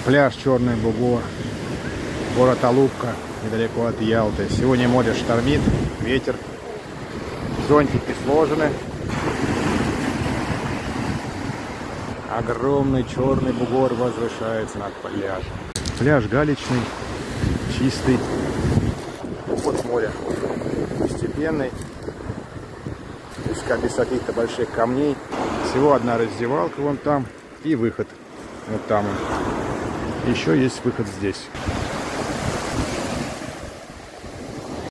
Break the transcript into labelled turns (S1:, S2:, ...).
S1: Пляж Черный Бугор, город Алупка, недалеко от Ялты. Сегодня море штормит, ветер, зонтики сложены. Огромный Черный Бугор возвышается над пляжем. Пляж галечный, чистый. Уход с моря постепенный. Без каких-то больших камней. Всего одна раздевалка вон там и выход. Вот там он. Еще есть выход здесь.